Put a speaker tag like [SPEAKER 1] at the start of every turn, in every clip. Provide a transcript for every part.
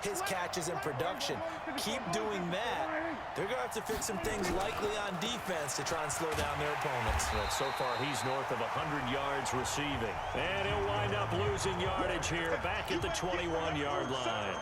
[SPEAKER 1] his catches and production. Keep doing that. They're going to have to fix some things likely on defense to try and slow down their opponents.
[SPEAKER 2] Well, so far, he's north of 100 yards receiving. And he'll wind up losing yardage here back at the 21-yard line.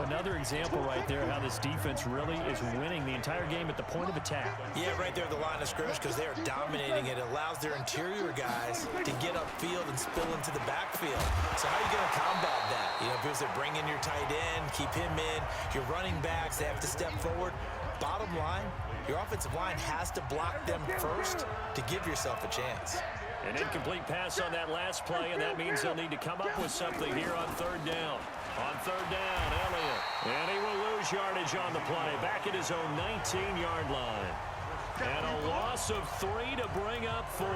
[SPEAKER 3] Another example right there how this defense really is winning the entire game at the point of attack.
[SPEAKER 1] Yeah, right there at the line of scrimmage because they are dominating it. It allows their interior guys to get upfield and spill into the backfield. So how are you going to combat that? You know, because they bring in your tight end, keep him in. Your running backs, they have to step forward. Bottom line, your offensive line has to block them first to give yourself a chance.
[SPEAKER 2] An incomplete pass on that last play, and that means they'll need to come up with something here on third down. On third down, Elliott. And he will lose yardage on the play, back at his own 19-yard line. And a loss of 3 to bring up 4.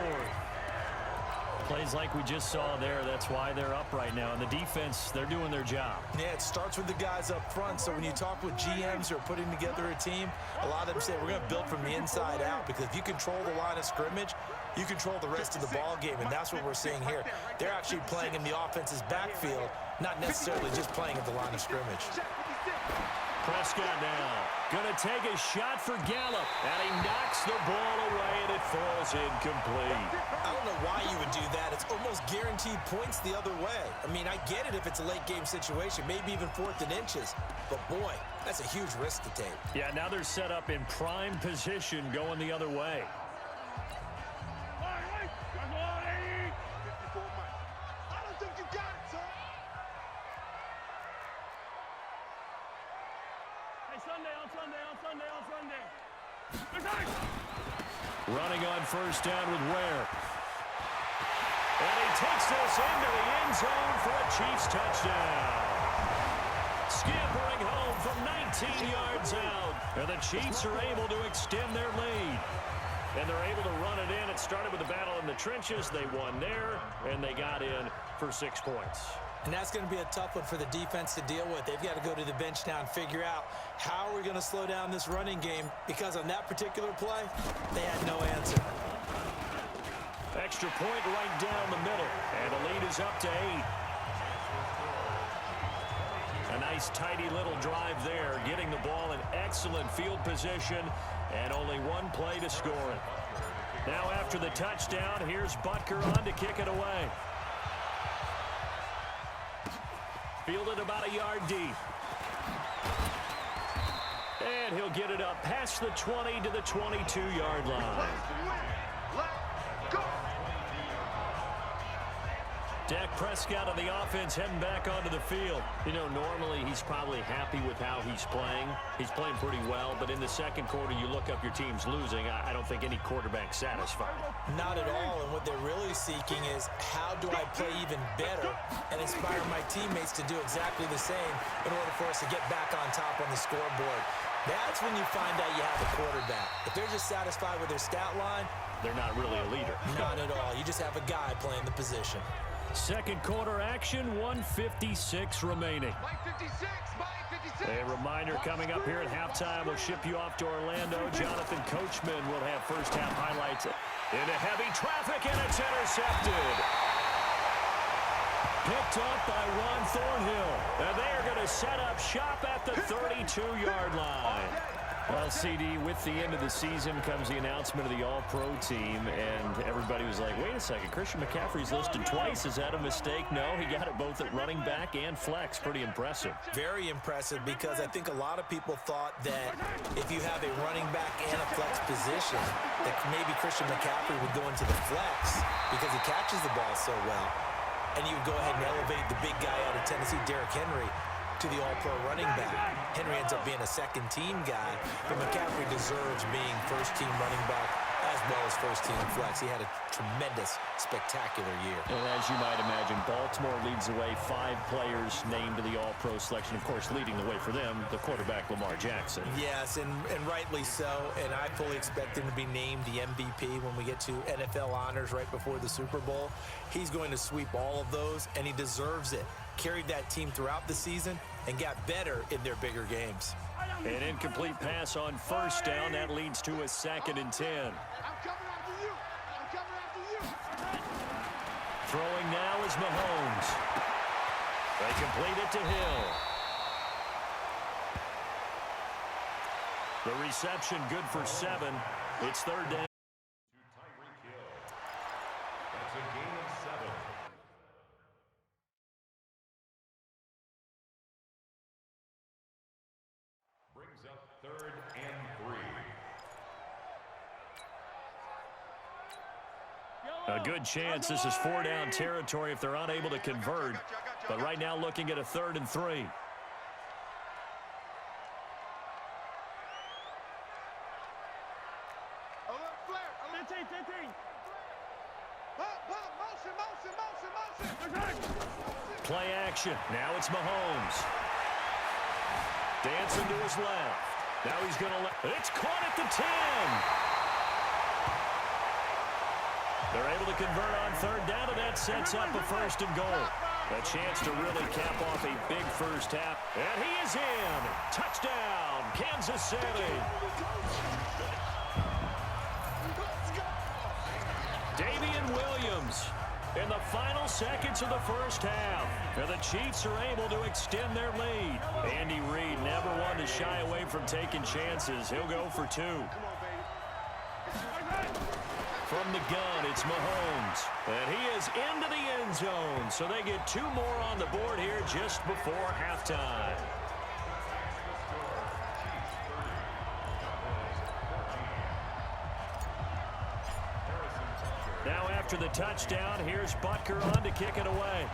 [SPEAKER 3] Plays like we just saw there, that's why they're up right now. And the defense, they're doing their job.
[SPEAKER 1] Yeah, it starts with the guys up front. So when you talk with GMs who are putting together a team, a lot of them say we're going to build from the inside out, because if you control the line of scrimmage, you control the rest of the ball game, and that's what we're seeing here. They're actually playing in the offense's backfield, not necessarily just playing at the line of scrimmage.
[SPEAKER 2] Prescott now going to take a shot for Gallup, and he knocks the ball away, and it falls incomplete.
[SPEAKER 1] I don't know why you would do that. It's almost guaranteed points the other way. I mean, I get it if it's a late game situation, maybe even 4th and inches, but boy, that's a huge risk to take.
[SPEAKER 2] Yeah, now they're set up in prime position going the other way. Running on first down with Ware. And he takes this into the end zone for a Chiefs touchdown. Scampering home from 19 yards out. And the Chiefs are able to extend their lead. And they're able to run it in. It started with a battle in the trenches. They won there, and they got in for 6 points.
[SPEAKER 1] And that's going to be a tough one for the defense to deal with. They've got to go to the bench now and figure out how we're going to slow down this running game, because on that particular play, they had no answer.
[SPEAKER 2] Extra point right down the middle, and the lead is up to 8. A nice, tidy little drive there, getting the ball in excellent field position, and only one play to score it. Now after the touchdown, here's Butker on to kick it away. Fielded about a yard deep. And he'll get it up past the 20 to the 22-yard line. Dak Prescott on the offense heading back onto the field. You know, normally he's probably happy with how he's playing. He's playing pretty well, but in the second quarter, you look up your team's losing. I don't think any quarterback's satisfied.
[SPEAKER 1] Not at all, and what they're really seeking is how do I play even better and inspire my teammates to do exactly the same in order for us to get back on top on the scoreboard. That's when you find out you have a quarterback. If they're just satisfied with their stat line,
[SPEAKER 2] they're not really a leader.
[SPEAKER 1] Not at all. You just have a guy playing the position.
[SPEAKER 2] Second quarter action, 1:56 remaining. A reminder coming up here at halftime. We'll ship you off to Orlando. Jonathan Coachman will have first half highlights. Into heavy traffic, and it's intercepted. Picked up by Juan Thornhill. And they're going to set up shop at the 32-yard line. Well, CD, with the end of the season comes the announcement of the All-Pro team, and everybody was like, wait a second, Christian McCaffrey's listed twice. Is that a mistake? No, he got it both at running back and flex. Pretty impressive.
[SPEAKER 1] Very impressive, because I think a lot of people thought that if you have a running back and a flex position, that maybe Christian McCaffrey would go into the flex because he catches the ball so well. And you would go ahead and elevate the big guy out of Tennessee, Derrick Henry, to the All-Pro running back. Henry ends up being a second-team guy, but McCaffrey deserves being first-team running back as well as first-team flex. He had a tremendous, spectacular year.
[SPEAKER 2] And as you might imagine, Baltimore leads the way. 5 players named to the All-Pro selection. Of course, leading the way for them, the quarterback, Lamar Jackson.
[SPEAKER 1] Yes, and rightly so. And I fully expect him to be named the MVP when we get to NFL honors right before the Super Bowl. He's going to sweep all of those, and he deserves it. Carried that team throughout the season and got better in their bigger games.
[SPEAKER 2] An incomplete pass on first down. That leads to a 2nd and 10. Throwing now is Mahomes. They complete it to Hill. The reception good for 7. It's third down.
[SPEAKER 4] That's a gain of 7. Brings up 3rd and 3.
[SPEAKER 2] A good chance this is 4-down territory if they're unable to convert. But right now looking at a 3rd and 3. Play action. Now it's Mahomes. Dancing to his left. Now he's going to let... It's caught at the 10. They're able to convert on 3rd down, and that sets up a 1st and goal. A chance to really cap off a big first half. And he is in. Touchdown, Kansas City. Davian Williams in the final seconds of the first half. And the Chiefs are able to extend their lead. Andy Reid never one to shy away from taking chances. He'll go for 2. From the gun, it's Mahomes. And he is into the end zone. So they get 2 more on the board here just before halftime. Now after the touchdown, here's Butker on to kick it away.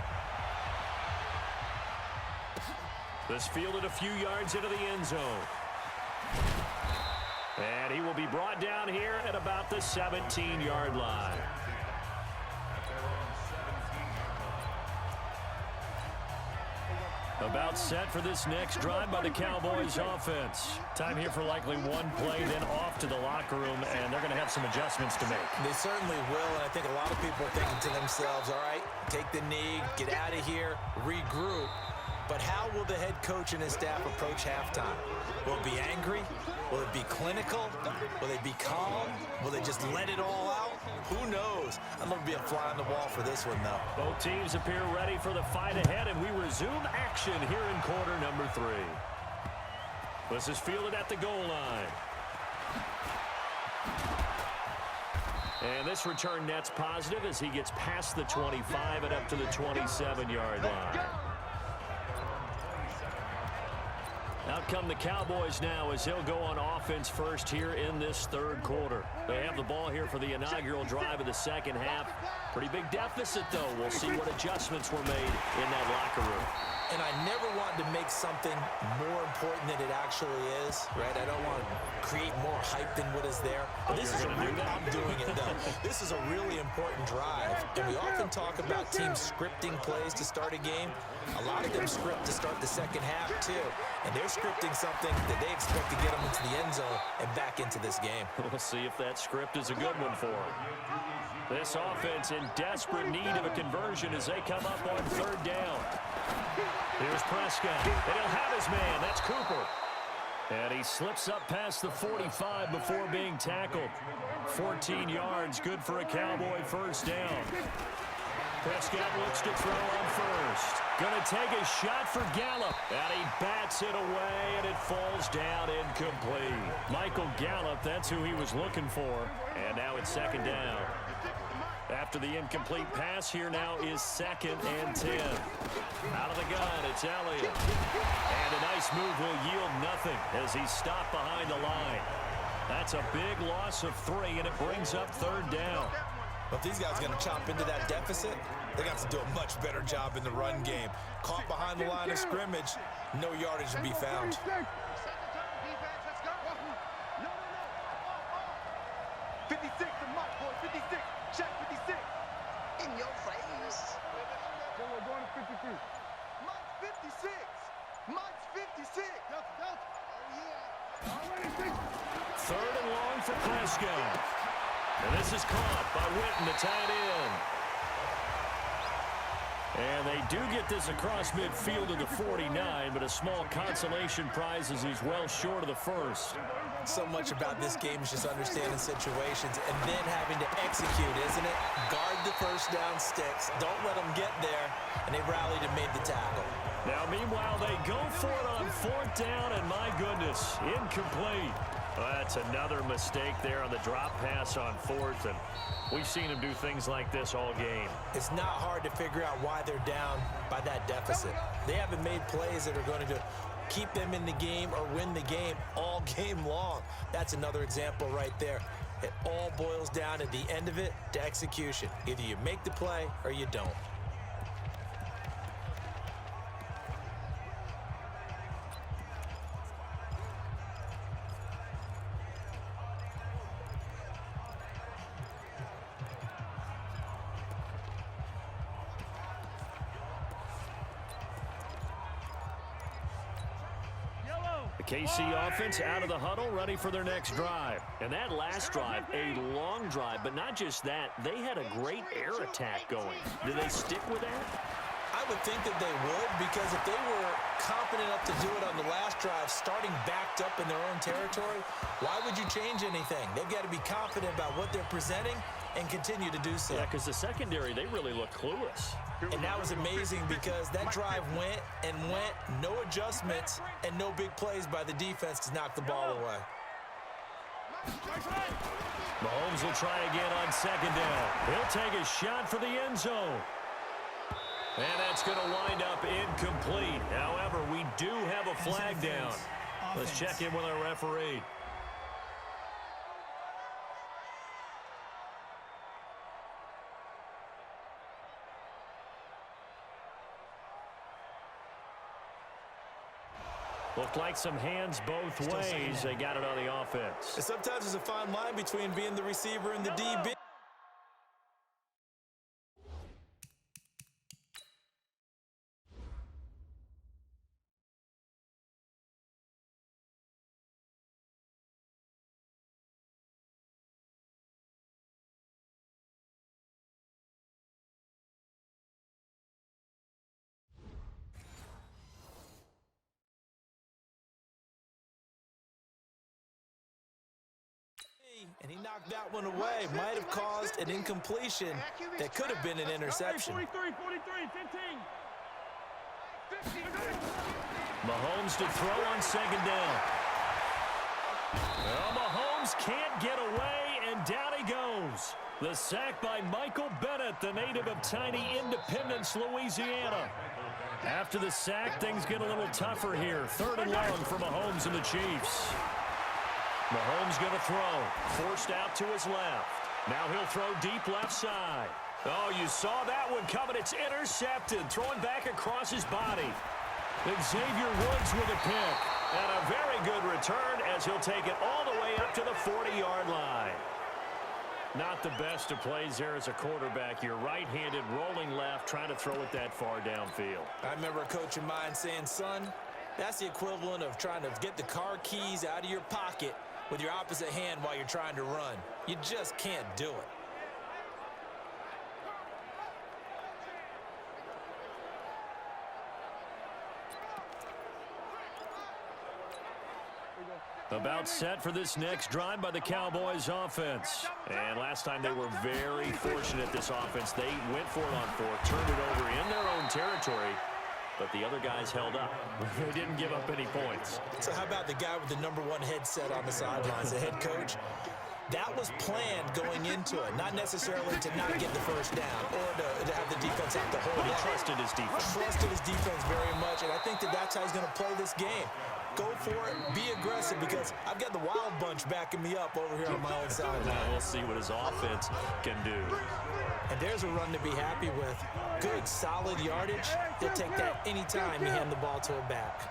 [SPEAKER 2] This fielded a few yards into the end zone. And he will be brought down here at about the 17-yard line. About set for this next drive by the Cowboys offense. Time here for likely one play, then off to the locker room, and they're going to have some adjustments to make.
[SPEAKER 1] They certainly will, and I think a lot of people are thinking to themselves, all right, take the knee, get out of here, regroup. But how will the head coach and his staff approach halftime? Will it be angry? Will it be clinical? Will they be calm? Will they just let it all out? Who knows? I'm going to be a fly on the wall for this one, though.
[SPEAKER 2] Both teams appear ready for the fight ahead, and we resume action here in quarter number 3. This is fielded at the goal line. And this return net's positive as he gets past the 25 and up to the 27-yard line. Out come the Cowboys now as he'll go on offense first here in this 3rd quarter. They have the ball here for the inaugural drive of the second half. Pretty big deficit, though. We'll see what adjustments were made in that locker room.
[SPEAKER 1] And I never want to make something more important than it actually is, right? I don't want to create more hype than what is there. But this is I'm doing it, though. This is a really important drive. And we often talk about teams scripting plays to start a game. A lot of them script to start the second half, too. And they're scripting something that they expect to get them into the end zone and back into this game.
[SPEAKER 2] We'll see if that script is a good one for them. This offense in desperate need of a conversion as they come up on 3rd down. Here's Prescott, and he'll have his man. That's Cooper. And he slips up past the 45 before being tackled. 14 yards, good for a Cowboy first down. Prescott looks to throw on first. Going to take a shot for Gallup. And he bats it away, and it falls down incomplete. Michael Gallup, that's who he was looking for. And now it's 2nd down. After the incomplete pass, here now is 2nd and 10. Out of the gun, it's Elliott. And a nice move will yield nothing as he's stopped behind the line. That's a big loss of 3, and it brings up 3rd down.
[SPEAKER 1] But if these guys are going to chop into that deficit, they got to do a much better job in the run game. Caught behind the line of scrimmage, no yardage to be found.
[SPEAKER 5] 56 to Mike, boy, 56. Check 56. In your face. We're going to 53. Mike's 56. Mike's 56. Oh, yeah. Already
[SPEAKER 2] 3rd and long for Prescott. And this is caught by Witten, the tight end. And they do get this across midfield to the 49, but a small consolation prize as he's well short of the first.
[SPEAKER 1] So much about this game is just understanding situations and then having to execute, isn't it? Guard the first down sticks. Don't let them get there. And they rallied and made the tackle.
[SPEAKER 2] Now, meanwhile, they go for it on 4th down, and my goodness, incomplete. Well, that's another mistake there on the drop pass on fourth, and we've seen him do things like this all game.
[SPEAKER 1] It's not hard to figure out why they're down by that deficit. They haven't made plays that are going to keep them in the game or win the game all game long. That's another example right there. It all boils down at the end of it to execution. Either you make the play or you don't.
[SPEAKER 2] The KC offense out of the huddle, ready for their next drive. And that last drive, a long drive, but not just that, they had a great air attack going. Do they stick with that?
[SPEAKER 1] I would think that they would, because if they were confident enough to do it on the last drive, starting backed up in their own territory, why would you change anything? They've got to be confident about what they're presenting and continue to do so.
[SPEAKER 2] Yeah, because the secondary, they really look clueless.
[SPEAKER 1] And that was amazing because that drive went and went, no adjustments, and no big plays by the defense to knock the ball away.
[SPEAKER 2] Mahomes will try again on second down. He'll take a shot for the end zone. And that's going to wind up incomplete. However, we do have a flag down. Let's check in with our referee. Looked like some hands both ways. They got it on the offense.
[SPEAKER 1] And sometimes there's a fine line between being the receiver and the DB. And he knocked that one away. Might have caused an incompletion that could have been an interception.
[SPEAKER 4] 43, 15.
[SPEAKER 2] Mahomes to throw on second down. Well, Mahomes can't get away, and down he goes. The sack by Michael Bennett, the native of tiny Independence, Louisiana. After the sack, things get a little tougher here. 3rd and long for Mahomes and the Chiefs. Mahomes going to throw. Forced out to his left. Now he'll throw deep left side. Oh, you saw that one coming. It's intercepted. Throwing back across his body. Xavier Woods with a pick. And a very good return as he'll take it all the way up to the 40-yard line. Not the best of plays there as a quarterback. You're right-handed, rolling left, trying to throw it that far downfield.
[SPEAKER 1] I remember a coach of mine saying, son, that's the equivalent of trying to get the car keys out of your pocket with your opposite hand while you're trying to run. You just can't do it.
[SPEAKER 2] About set for this next drive by the Cowboys offense. And last time they were very fortunate, this offense. They went for it on 4th, turned it over in their own territory, but the other guys held up. They didn't give up any points.
[SPEAKER 1] So how about the guy with the #1 headset on the sidelines, the head coach? That was planned going into it, not necessarily to not get the first down or to have the defense have to hold
[SPEAKER 2] But he
[SPEAKER 1] up.
[SPEAKER 2] trusted his defense.
[SPEAKER 1] Trusted his defense very much, and I think that's how he's going to play this game. Go for it, be aggressive, because I've got the wild bunch backing me up over here on my own sideline.
[SPEAKER 2] We'll see what his offense can do.
[SPEAKER 1] And there's a run to be happy with. Good, solid yardage. He'll take that anytime you hand the ball to a back.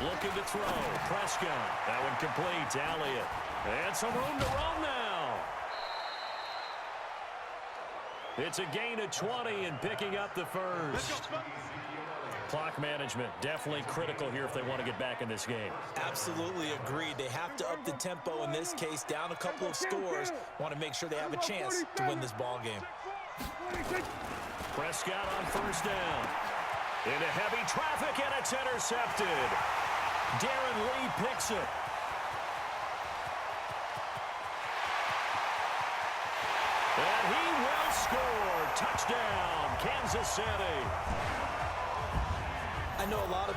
[SPEAKER 2] Looking to throw. Prescott. That one complete. Elliott. And some room to roam now. It's a gain of 20 and picking up the first. Clock management definitely critical here if they want to get back in this game.
[SPEAKER 1] Absolutely agreed. They have to up the tempo in this case, down a couple of scores. Want to make sure they have a chance to win this ball game.
[SPEAKER 2] Prescott on first down. Into heavy traffic, and it's intercepted. Darren Lee picks it. And he will score. Touchdown, Kansas City.
[SPEAKER 1] I know a lot of